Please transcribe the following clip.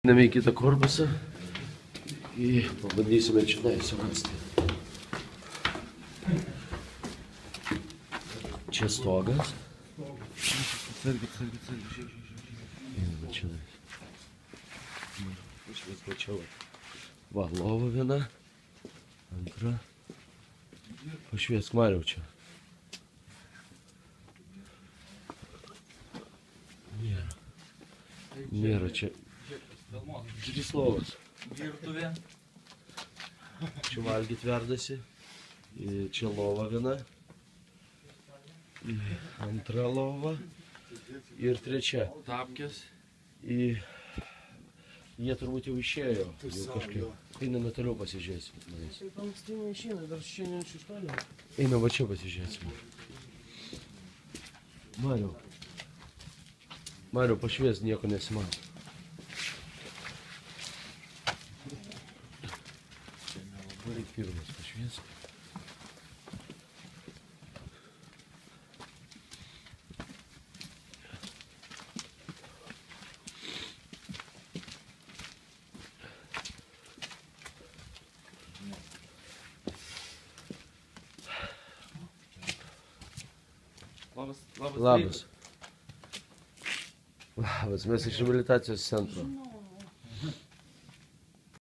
Einame į kitą korpusą ir pabandysime čia surasti. Čia stogas. Einame čia. Pačiau. Va, lova viena. Antra. Pašviesk Mariau čia. Nėra čia. 3 lovos. Virtuvė. Čia valgyt verdasi. Čia lova viena. Antra lova. Ir trečia. Tapkės. Jie turbūt jau išėjo. Jau kažkaip. Einame toliau pasižiūrėsim. Taip anksti neišeina, dar šiandien šeštadienį. Einame va čia pasižiūrėsim. Mariau, pašvies, nieko nesimato. Reik pirmas pašvies. Labas. Labas, mes iš reabilitacijos centro.